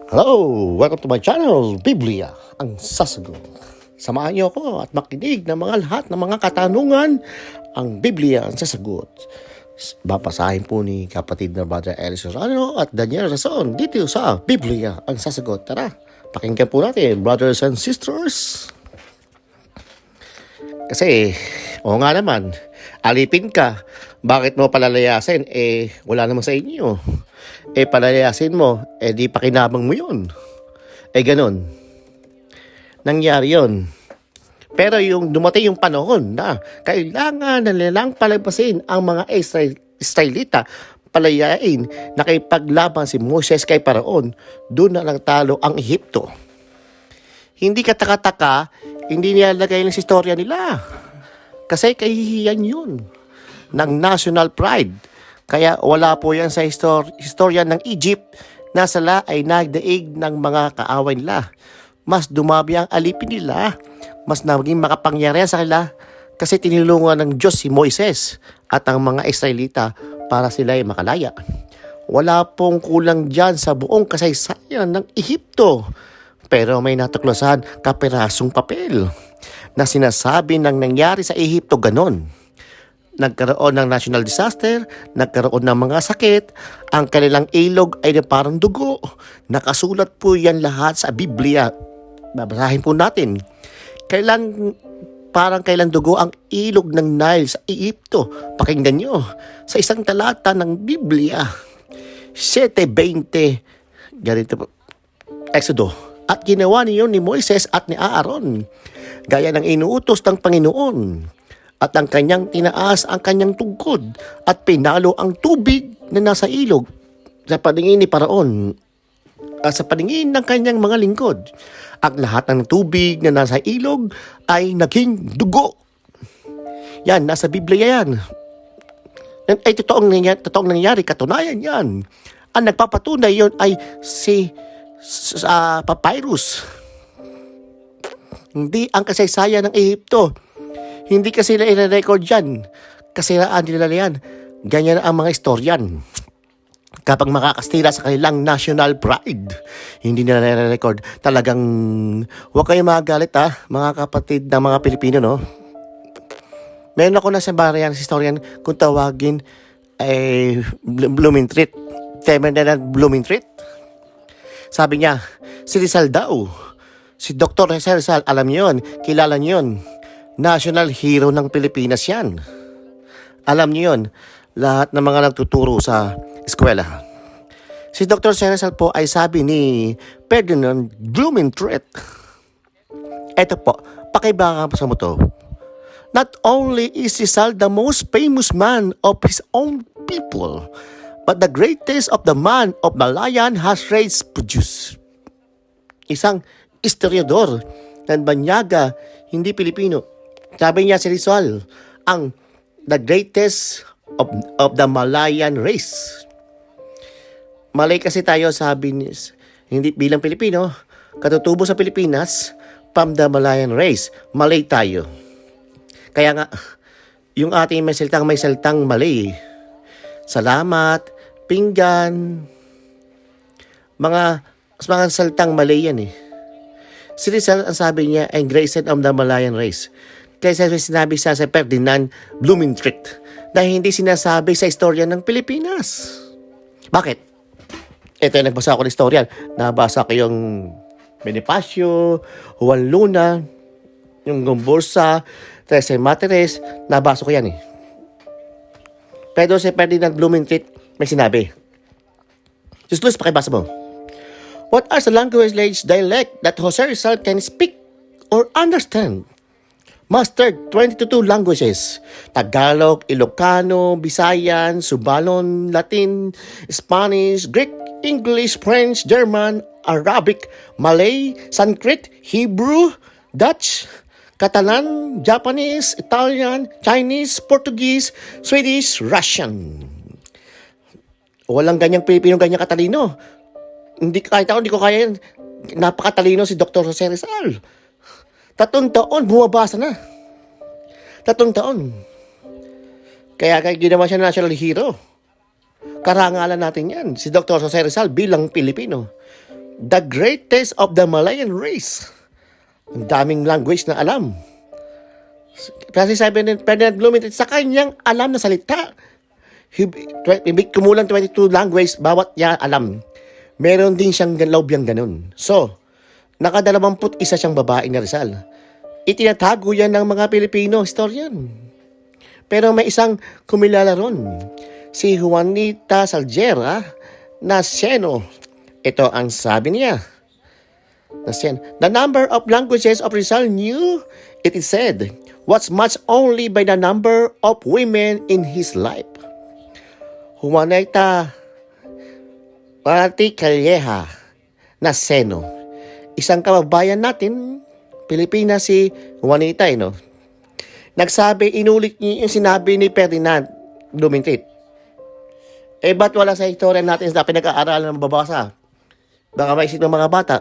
Hello! Welcome to my channel, Biblia, ang sasagot. Samahan niyo ako at makinig ng mga lahat ng mga katanungan, ang Biblia ang sasagot. Babasahin po ni kapatid na Brother Ellis Serrano at Daniel Rason dito sa Biblia ang sasagot. Tara, pakinggan po natin, brothers and sisters. Kasi, oo nga naman, alipin ka. Bakit mo palalayasin? Wala naman sa inyo. Palalayasin mo, di pakinabang mo yun. Ganon. Nangyari yun. Pero yung dumating yung panahon na kailangan na nilang palabasin ang mga Israelita, palayain, nakipaglaban si Moses kay Paraon, doon na nagtalo ang Ehipto. Hindi kataka-taka, hindi nilalagay ng istorya nila. Kasi kahihiyan yun ng national pride. Kaya wala po yan sa historia ng Egypt na sila ay nagdaig ng mga kaaway nila. Mas dumabi ang alipin nila, mas naging makapangyarihan sa kanila kasi tinulungan ng Diyos si Moises at ang mga Israelita para sila ay makalaya. Wala pong kulang dyan sa buong kasaysayan ng Ehipto. Pero may natuklasan kapirasong papel na sinasabi ng nangyari sa Ehipto ganon. Nagkaroon ng national disaster, nagkaroon ng mga sakit, ang kanilang ilog ay parang dugo. Nakasulat po yan lahat sa Biblia. Babasahin po natin. Kailan dugo ang ilog ng Nile sa Egypto. Pakinggan nyo sa isang talata ng Biblia. 7:20. Ganito po. Exodo. At ginawa niyo ni Moises at ni Aaron, gaya ng inuutos ng Panginoon. At ang kanyang tinaas ang kanyang tungkod at pinalo ang tubig na nasa ilog sa paningin ni Paraon at sa paningin ng kanyang mga lingkod. Ang lahat ng tubig na nasa ilog ay naging dugo. Yan, nasa Biblia yan. Yan ay totoong nangyari, katunayan yan. Ang nagpapatunay yon ay si Papyrus. Hindi ang kasaysayan ng Ehipto. Hindi kasi nila i-record yan. Kasiraan nila yan. Ganyan ang mga istoryan. Kapag makakastila sa kanilang national pride, hindi nila i-record. Talagang, huwag kayong magalit mga kapatid ng mga Pilipino, no? Meron ako nasa barayan sa istoryan kung tawagin ay Blooming Treat. Tema na Blooming Treat. Sabi niya, si Rizal daw. Si Dr. Rizal, alam niyo yun, kilala niyo yun. National hero ng Pilipinas yan. Alam niyo yun, lahat ng mga nagtuturo sa eskwela. Si Dr. Rizal po ay sabi ni Ferdinand Blumentritt. Eto po, pakibaka po sa moto. Not only is Rizal the most famous man of his own people, but the greatest of the man of Malayan has raised produce. Isang historiador ng Banyaga, hindi Pilipino. Sabi niya si Rizal, the greatest of the Malayan race. Malay kasi tayo, sabi niya, hindi bilang Pilipino, katutubo sa Pilipinas, from the Malayan race. Malay tayo. Kaya nga, yung ating may saltang Malay. Salamat, pinggan, mga saltang Malay yan Si Rizal, ang sabi niya, ay greatest of the Malayan race. Kaya sinabi sa Ferdinand Blumentritt na hindi sinasabi sa istorya ng Pilipinas. Bakit? Ito yung nagbasa ako ng istorya. Nabasa ko yung Bonifacio, Juan Luna, yung Gombursa, Teresa Materes. Nabasa ko yan Pero si Ferdinand Blumentritt may sinabi. Just Luis, pakibasa mo. What are the language dialect that Jose Rizal can speak or understand? Mastered 22 languages. Tagalog, Ilocano, Visayan, Subalon, Latin, Spanish, Greek, English, French, German, Arabic, Malay, Sanskrit, Hebrew, Dutch, Catalan, Japanese, Italian, Chinese, Portuguese, Swedish, Russian. Walang ganyang Pilipino, ganyang katalino. Hindi ko kaya yan. Napakatalino si Dr. Jose Rizal. 3 taon, bumabasa na. 3 taon. Kaya ginawa siya national hero. Karangalan natin yan. Si Dr. Jose Rizal bilang Pilipino. The greatest of the Malayan race. Ang daming language na alam. Kasi sabi ni Ferdinand Blumentritt, sa kanyang alam na salita, kumulang 22 language, bawat niya alam. Meron din siyang laubyang ganun. So, naka-21 siyang babae na Rizal. Itinatago yan ng mga Pilipino historian. Pero may isang kumilala ron, si Juanita Salguera Nasceno. Ito ang sabi niya. The number of languages of Rizal knew, it is said, was matched only by the number of women in his life. Juanita Calleja Nasceno. Isang kababayan natin, Pilipina si Juanita, Nagsabi, inulit niya yung sinabi ni Ferdinand Blumentritt. Ba't wala sa historia natin na pinag-aaralan ng mababasa? Baka maisip ng mga bata.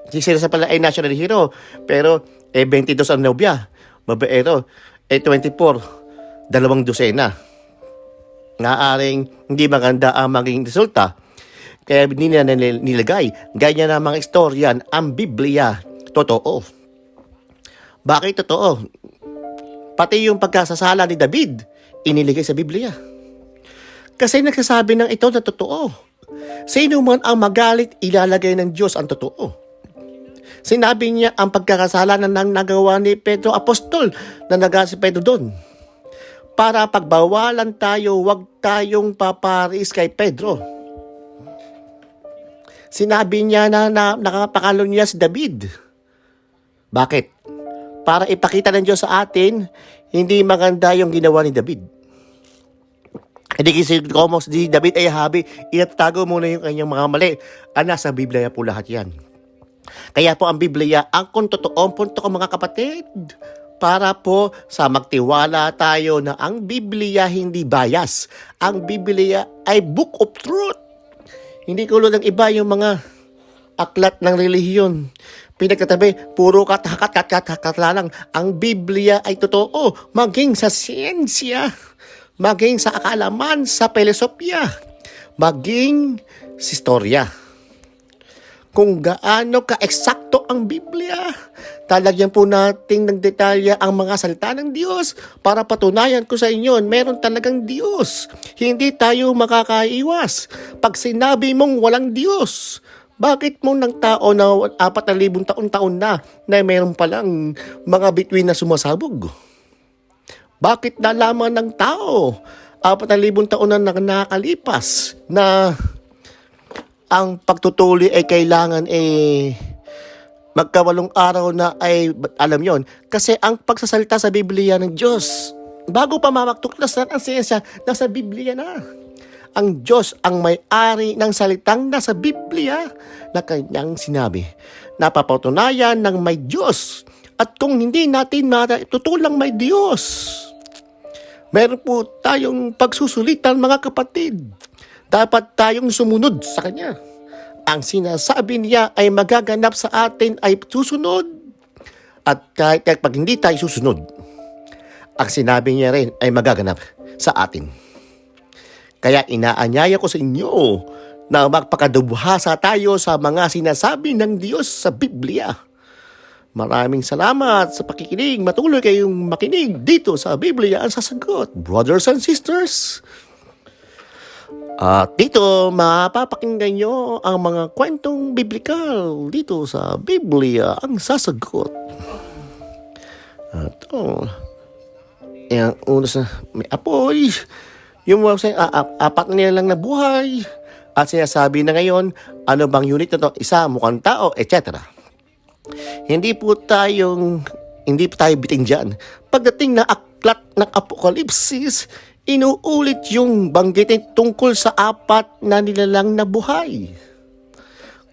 Si Sila pala ay national hero. Pero, 22 ang nobya. Babaero, 24. 2 dosena. Naaring hindi maganda ang maging resulta. Kaya hindi na nilagay. Ganyan na mga historian, ang Biblia, totoo. Bakit totoo? Pati yung pagkasasala ni David, iniligay sa Biblia. Kasi nagsasabi ng ito na totoo. Sino man ang magalit, ilalagay ng Diyos ang totoo. Sinabi niya ang pagkakasalanan ng nagawa ni Pedro Apostol na nagawa si Pedro doon. Para pagbawalan tayo, huwag tayong paparis kay Pedro. Sinabi niya na nakapakalunya si David. Bakit? Para ipakita ng Diyos sa atin, hindi maganda yung ginawa ni David. Hindi kasi si David ay habi, itatago muna yung kanyang mga mali. Nasa Biblia po lahat yan. Kaya po ang Biblia, ang kung totoong punto ko mga kapatid, para po sa magtiwala tayo na ang Biblia hindi bias. Ang Biblia ay book of truth. Hindi tulad ng iba yung mga aklat ng relihiyon. Pinagkatabi, puro kat lang. Ang Biblia ay totoo, maging sa siyensya, maging sa kaalaman, sa filosofya, maging sa istorya. Kung gaano ka-eksakto ang Biblia, talagyan po natin ng detalya ang mga salita ng Diyos para patunayan ko sa inyo, meron talagang Diyos. Hindi tayo makakaiwas. Pag sinabi mong walang Diyos, bakit mo ng tao na 4,000 taon na mayroon palang mga bituin na sumasabog? Bakit nalaman ng tao 4,000 taon na nakakalipas na ang pagtutuli ay kailangan magkawalong araw na ay alam yon? Kasi ang pagsasalita sa Biblia ng Diyos, bago pa mamaktuklasan ang siyensya, nasa Biblia na. Ang Diyos ang may-ari ng salitang nasa Biblia na kanyang sinabi. Napapatunayan ng may Diyos. At kung hindi natin matutulang may Diyos, meron po tayong pagsusulitan mga kapatid. Dapat tayong sumunod sa Kanya. Ang sinasabi niya ay magaganap sa atin ay susunod. At kahit pag hindi tayo susunod, ang sinabi niya rin ay magaganap sa atin. Kaya inaanyaya ko sa inyo na magpakadubhasa tayo sa mga sinasabi ng Diyos sa Biblia. Maraming salamat sa pakikinig. Matuloy kayong makinig dito sa Biblia ang sasagot, brothers and sisters. At dito, mapapakinggan nyo ang mga kwentong biblikal dito sa Biblia ang sasagot. Ito, yung unos na may apoy, yung apat na nila lang na buhay, at sinasabi na ngayon, ano bang unit na to? Isa, mukhang tao, etc. Hindi tayo biting dyan. Pagdating na aklat ng Apokalipsis, inuulit yung banggitin tungkol sa apat na nilalang na buhay.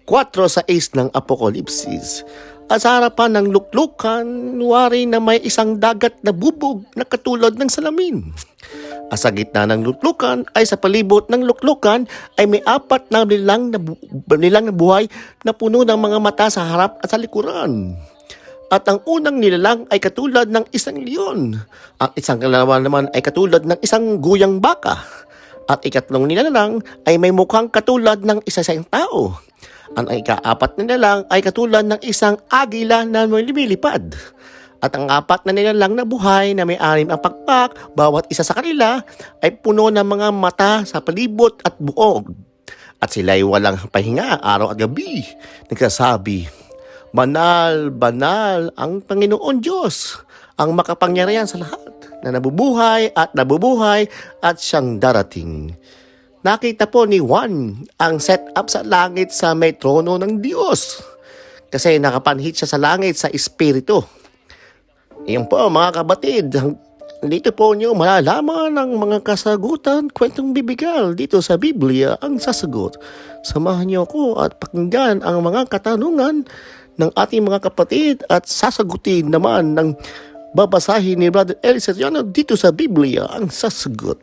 4:6 ng Apokalipsis. At sa harapan ng luklukan, wari na may isang dagat na bubog na katulad ng salamin. At sa gitna ng luklukan ay sa palibot ng luklukan ay may apat na nilalang na buhay na puno ng mga mata sa harap at sa likuran. At ang unang nilalang ay katulad ng isang leon. At isang kalawa naman ay katulad ng isang guyang baka. At ikatlong nilalang ay may mukhang katulad ng isang tao. Ang ika-4 na nilalang ay katulad ng isang agila na may lumilipad. At ang 4 na nilalang na buhay na may 6 ang pakpak, bawat isa sa kanila ay puno ng mga mata sa palibot at buog. At sila'y walang pahinga araw at gabi. Nagsasabi, "Banal, banal ang Panginoon Diyos, ang makapangyarihan sa lahat, na nabubuhay at siyang darating." Nakita po ni Juan ang setup sa langit sa may trono ng Diyos. Kasi nakapanhit siya sa langit sa Espiritu. Iyon po mga kabatid, dito po niyo malalaman ang mga kasagutan, kwentong bibigal dito sa Biblia ang sasagot. Samahan niyo ako at pakinggan ang mga katanungan ng ating mga kapatid at sasagutin naman ng babasahin ni Brother Eli Seriano dito sa Biblia ang sasagot.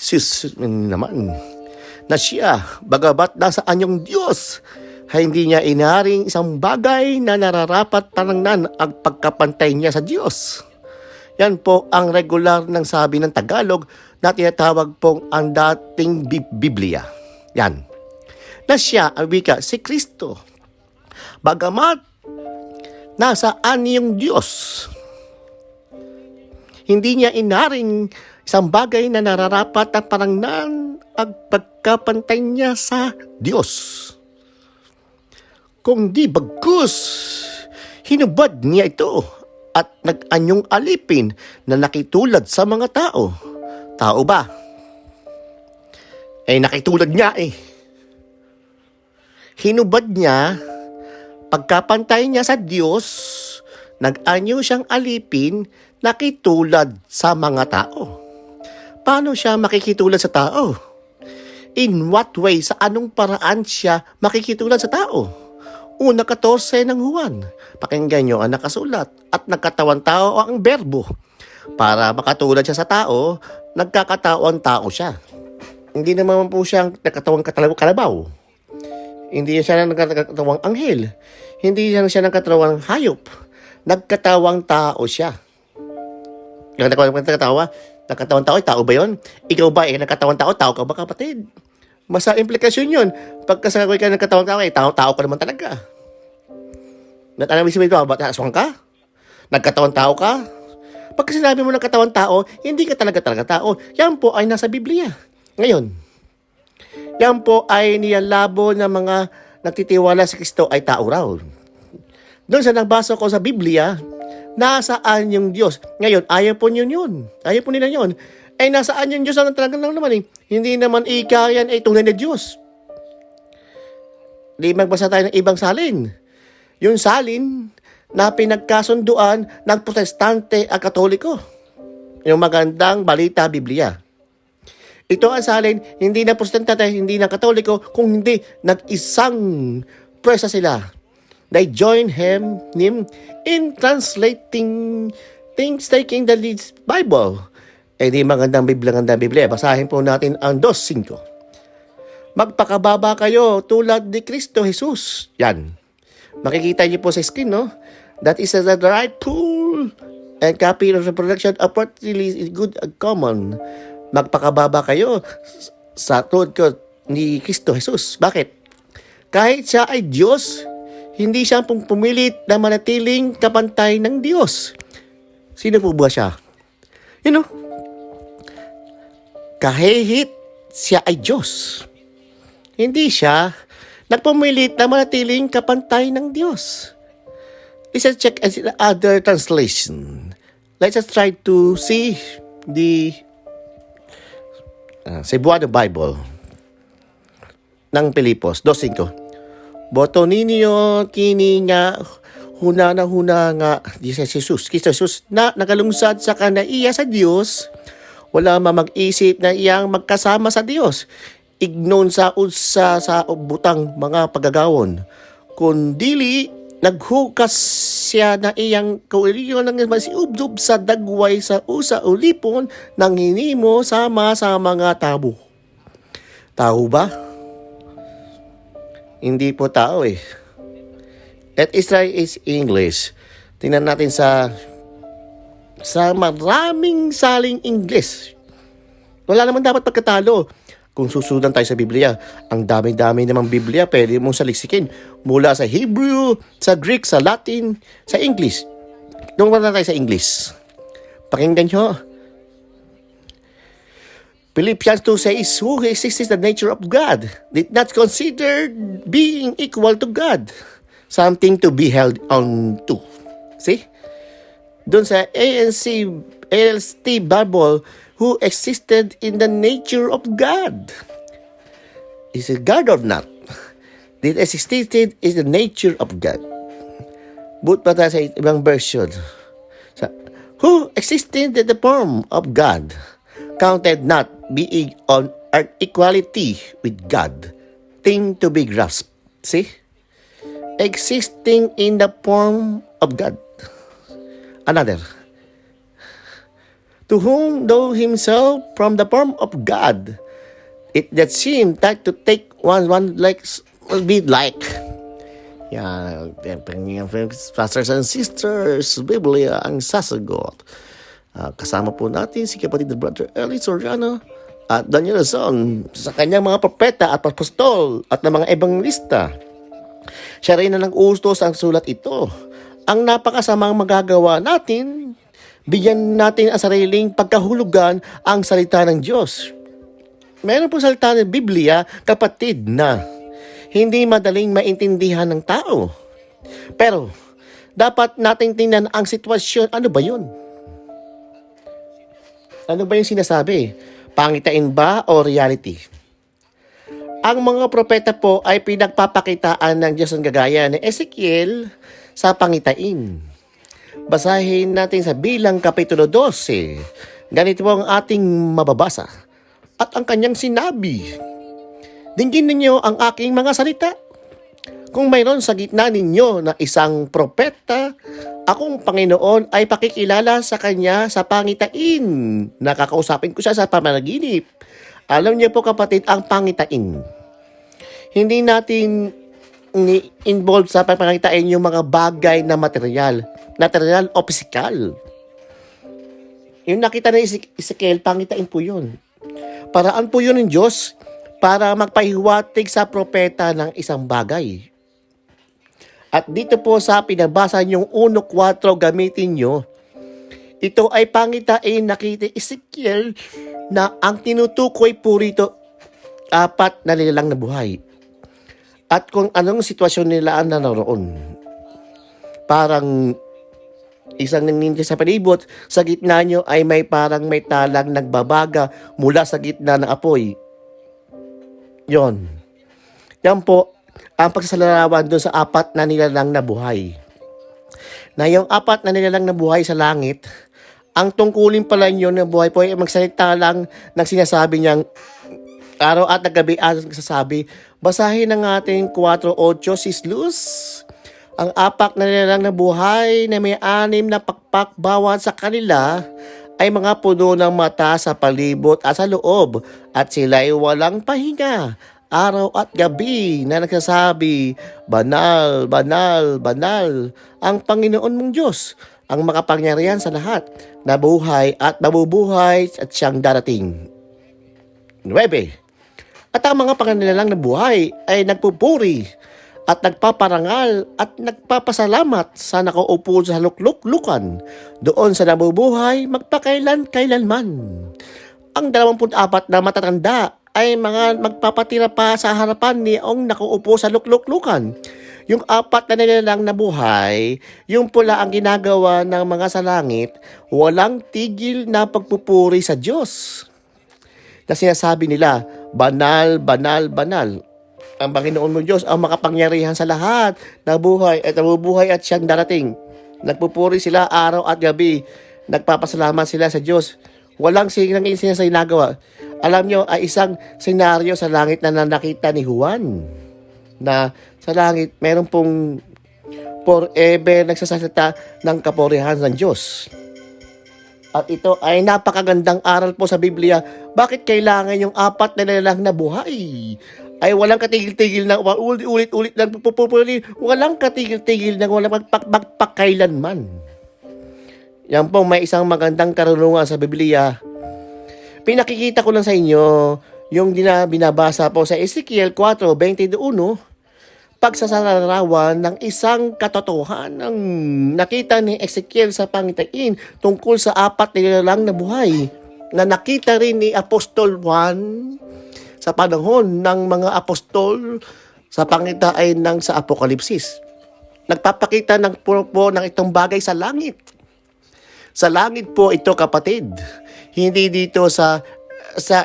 Sus naman na siya, bagamat nasa anyong Diyos, ay hindi niya inaring isang bagay na nararapat panangnan ang pagkapantay niya sa Diyos. Yan po ang regular ng sabi ng Tagalog na tinatawag pong ang dating Biblia. Yan. Na siya ang wika, si Kristo. Bagamat nasaan yung Diyos, hindi niya inaring isang bagay na nararapat at panangnan ang pagkapantay niya sa Diyos. Kung di bagkus, hinubad niya ito at nag-anyong alipin na nakitulad sa mga tao. Tao ba? Nakitulad niya Hinubad niya, pagkapantay niya sa Diyos, nag-anyo siyang alipin, nakitulad sa mga tao. Paano siya makikitulad sa tao? In what way, sa anong paraan siya makikitulad sa tao? Una 14 ng Juan, pakinggan nyo ang nakasulat, at nagkatawang tao ang berbo. Para makatulad siya sa tao, nagkakatawang tao siya. Hindi naman po siyang nagkatawang kalabaw. Hindi siya nagkatawang anghel. Hindi siya nagkatawang hayop. Nagkatawang tao siya. Nagkatawang tao, tao ba yun? Ikaw ba nagkatawang tao? Tao ka ba, kapatid? Masa implikasyon yun. Pagkasakoy ka nagkatawang tao, tao ka naman talaga. Natanong mo ba, aswang ka? Nagkatawang tao ka? Pagka sinabi mo nagkatawang tao, hindi ka talaga tao. Yan po ay nasa Biblia. Ngayon, yan po ay niyalabo ng mga nagtitiwala sa Kristo ay tao raw. Doon sa nagbasa ko sa Biblia, nasaan yung Diyos? Ngayon, ayaw po yun. Ayaw po nila yun. Nasaan yung Diyos? Ang talagang lang naman Hindi naman yan tunay na Diyos. Di magbasa tayo ng ibang salin. Yung salin na pinagkasunduan ng Protestante at Katoliko. Yung magandang balita Biblia. Ito ang salin, hindi na Protestante, hindi na Katoliko, kung hindi nag-isang presa sila. They join him in translating things taking the Bible. Di magandang Biblia. Basahin po natin ang 2:5. Magpakababa kayo tulad ni Kristo Jesus. Yan. Makikita niyo po sa screen, no? That is the right tool and copy of the production of what really is good and common. Magpakababa kayo sa tulad ko ni Kristo Jesus. Bakit? Kahit siya ay Diyos, hindi siya pumilit na manatiling kapantay ng Diyos. Sino po ba siya? Kahit siya ay Diyos, hindi siya nagpumilit na manatiling kapantay ng Diyos. Let's check other translation. Let's just try to see the Cebuano Bible ng Pilipos 2:5. Boto ninyo kini nga huna nga dice Jesus, Kristo Jesus na nagalungsad sa kanaiya sa Dios, wala mag-isip na iyang magkasama sa Dios. Ignon sa butang mga pagagawon. Kundili naghukas siya na iyang kauliyon ng masiubdob sa dagway sa usa ulipon nang hinimo sama sa mga tabo. Tao ba? Hindi po tao At Israel is English. Tingnan natin sa maraming saling English. Wala naman dapat pagkatalo. Kung susundan tayo sa Biblia, ang dami-dami namang Biblia pwede mong saliksikin. Mula sa Hebrew, sa Greek, sa Latin, sa English. Doon na tayo sa English. Pakinggan nyo. Philippians 2 says, who exists the nature of God, did not consider being equal to God, something to be held on to. See? Doon sa ALT Bible, who existed in the nature of God. Is it God or not? Did existed is the nature of God. But pa tayo sa ibang version. Who existed in the form of God, counted not being on equality with God, thing to be grasped. See? Existing in the form of God. Another. To whom though himself from the form of God, it that seemed that to take one like will be like. Yan, pastors and sisters, Biblia ang sasagot. Kasama po natin si kapatid na Brother Eli Soriano at Daniel Son sa kanyang mga propeta at apostol at ng mga ebangelista. Siya rin na nag-uustos ang sulat ito. Ang napakasamang magagawa natin, bigyan natin ang sariling pagkahulugan ang salita ng Diyos. Meron po salita ng Biblia, kapatid, na hindi madaling maintindihan ng tao. Pero, dapat nating tingnan ang sitwasyon. Ano ba yun? Ano ba yung sinasabi? Pangitain ba o reality? Ang mga propeta po ay pinagpapakitaan ng Diyos ang gagaya ni Ezekiel sa pangitain. Basahin natin sa Bilang Kapitulo 12. Ganito po ang ating mababasa. At ang kanyang sinabi, dinggin ninyo ang aking mga salita. Kung mayroon sa gitna ninyo na isang propeta, akong Panginoon ay pakikilala sa kanya sa pangitain. Nakakausapin ko siya sa pamanaginip. Alam niyo po kapatid, ang pangitain. Hindi natin involved sa pangitain yung mga bagay na material o physical. Yung nakita na Ezekiel, pangitain po yun. Paraan po yun ng Diyos para magpahiwatig sa propeta ng isang bagay. At dito po sa pinabasa niyong 1:4 gamitin nyo, ito ay pangitain nakita Ezekiel na ang tinutukoy po rito 4 na nilalang na buhay. At kung anong sitwasyon nila ang naroon. Parang isang nanginti sa palibot, sa gitna nyo ay may parang may talang nagbabaga mula sa gitna ng apoy. Yon. Yan po ang pagsasalarawan doon sa 4 na nilalang na buhay. Na yung 4 na nilalang na buhay sa langit, ang tungkulin pala nyo ng buhay po ay magsalita lang ng sinasabi niyang araw at gabi at nagsasabi. Basahin ng ating 4:8 sis Luz. Ang 4 na nilalang na buhay na may 6 na pakpak bawat sa kanila ay mga puno ng mata sa palibot at sa loob at sila ay walang pahinga araw at gabi na nagsasabi, banal, banal, banal ang Panginoon mong Diyos, ang makapangyarihan sa lahat, na buhay at mabubuhay at siyang darating. 9. At ang mga panganilalang na buhay ay nagpupuri at nagpaparangal at nagpapasalamat sa nakaupo sa lukluklukan doon sa nabubuhay magpakailan-kailanman. Ang 24 na matatanda ay mga magpapatira pa sa harapan ni ang nakaupo sa lukluklukan. Yung 4 na nilalang na buhay, yung pula ang ginagawa ng mga sa langit, walang tigil na pagpupuri sa Diyos. Na sinasabi nila, banal, banal, banal. Ang Panginoon mo Diyos ang makapangyarihan sa lahat na buhay at nabubuhay at siyang darating. Nagpupuri sila araw at gabi. Nagpapasalamat sila sa Diyos. Walang sinagawa. Alam nyo, ay isang senaryo sa langit na nakita ni Juan. Na sa langit, meron pong forever nagsasalita ng kapurihan ng Diyos. At ito ay napakagandang aral po sa Biblia. Bakit kailangan yung 4 na nilalang na buhay? Ay walang katigil-tigil na ulit-ulit lang pupupuli. Walang katigil-tigil na walang magpakailanman. Yan po, may isang magandang karunungan sa Biblia. Pinakikita ko lang sa inyo yung binabasa po sa Ezekiel 4:21, pagsasarawan ng isang katotohanan ng nakita ni Ezekiel sa pangitain tungkol sa apat na nilalang na buhay na nakita rin ni Apostol Juan sa panahon ng mga apostol sa pangitain ng sa Apokalipsis. Nagpapakita ng po ng itong bagay sa langit. Sa langit po ito, kapatid. Hindi dito sa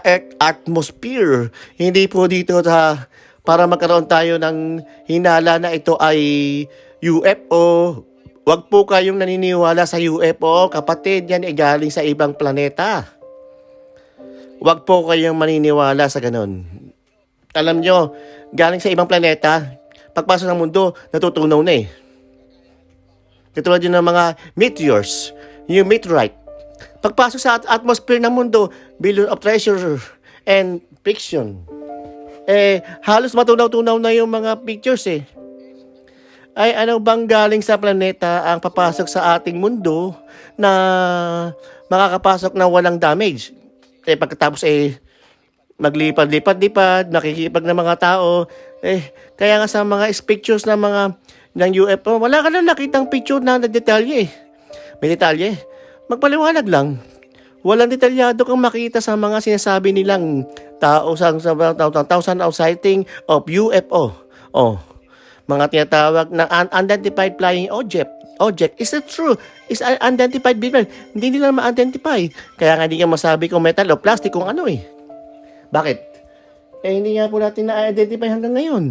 earth atmosphere. Hindi po dito sa para magkaroon tayo ng hinala na ito ay UFO. Huwag po kayong naniniwala sa UFO, kapatid. Yan ay galing sa ibang planeta. Huwag po kayong maniniwala sa ganun. Alam nyo, galing sa ibang planeta, pagpasok ng mundo, natutunaw na eh. Katulad yun ng mga meteors, yung meteorite. Pagpasok sa atmosphere ng mundo, billion of treasure and friction. Halos matunaw-tunaw na yung mga pictures eh. Ay, ano bang galing sa planeta ang papasok sa ating mundo na makakapasok na walang damage? Pagkatapos maglipad-lipad-lipad, nakikipag ng mga tao. Kaya nga sa mga pictures ng mga ng UFO, wala ka na nakitang picture na detalye. May detalye. Magpaliwanag lang. Walang detalyado kang makita sa mga sinasabi nilang thousand of sighting of UFO. Mga tinatawag na unidentified flying object. Is it true? Is unidentified being? Hindi nila ma-identify. Kaya nga hindi ka masabi kung metal o plastic kung ano eh. Bakit? Hindi nga po natin na-identify hanggang ngayon.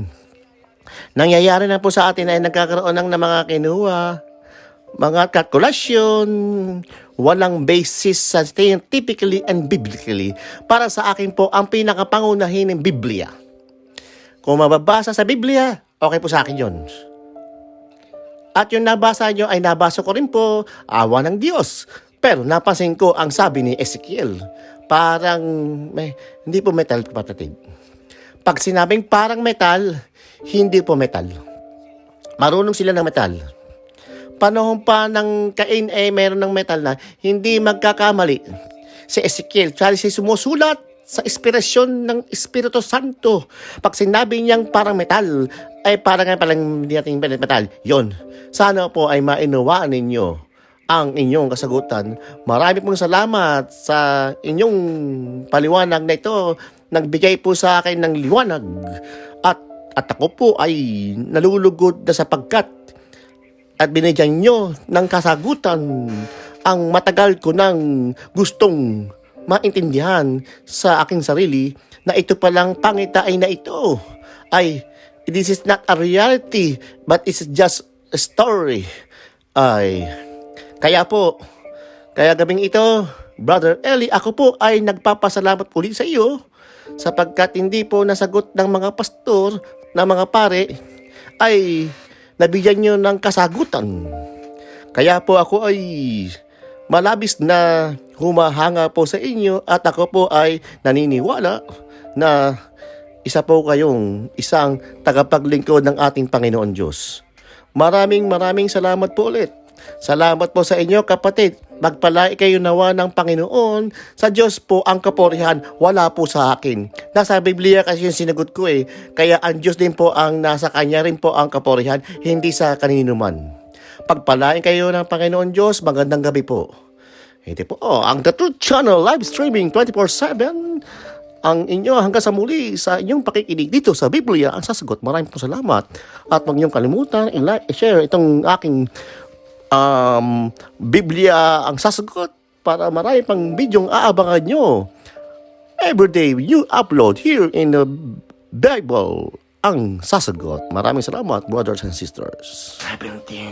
Nangyayari na po sa atin ay nagkakaroon ng mga kinuha, mga kalkulasyon, walang basis scientifically and biblically. Para sa akin po, ang pinakapangunahin ng Biblia. Kung mababasa sa Biblia, okay po sa akin yun. At yung nabasa nyo ay nabasa ko rin po, awa ng Diyos. Pero napansin ko ang sabi ni Ezekiel, parang, hindi po metal, kapatid. Pag sinabing parang metal, hindi po metal. Marunong sila ng metal. Panahon pa ng Cain meron ng metal na hindi magkakamali. Si Ezekiel, siya sumusulat sa inspirasyon ng Espiritu Santo. Pag sinabi niyang parang metal, ay parang hindi natin metal. Yon. Sana po ay mainawaan ninyo ang inyong kasagutan. Marami pong salamat sa inyong paliwanag na ito. Nagbigay po sa akin ng liwanag. At ako po ay nalulugod na sapagkat at binigyan nyo ng kasagutan ang matagal ko nang gustong maintindihan sa aking sarili na ito palang pangitain na ito ay this is not a reality but it's just a story. Kaya gabing ito, Brother Eli, ako po ay nagpapasalamat ulit sa iyo sapagkat hindi po nasagot ng mga pastor, ng mga pare, ay nabigyan nyo ng kasagutan. Kaya po ako ay malabis na humahanga po sa inyo at ako po ay naniniwala na isa po kayong isang tagapaglingkod ng ating Panginoon Diyos. Maraming salamat po ulit. Salamat po sa inyo, kapatid. Magpalay kayo nawa ng Panginoon. Sa Diyos po ang kapurihan, wala po sa akin. Nasa Biblia kasi yung sinagot ko eh. Kaya ang Diyos din po ang nasa Kanya rin po ang kapurihan, hindi sa kanino man. Pagpalain kayo ng Panginoon Diyos, magandang gabi po. Ito po ang The Truth Channel live streaming 24/7. Ang inyo hanggang sa muli sa inyong pakikinig dito sa Biblia ang sasagot. Maraming po salamat. At huwag niyong kalimutan i-like, i-share itong aking Biblia ang sasagot para marami pang bidyong aabangan nyo. Everyday you upload here in the Bible ang sasagot. Maraming salamat, brothers and sisters. 17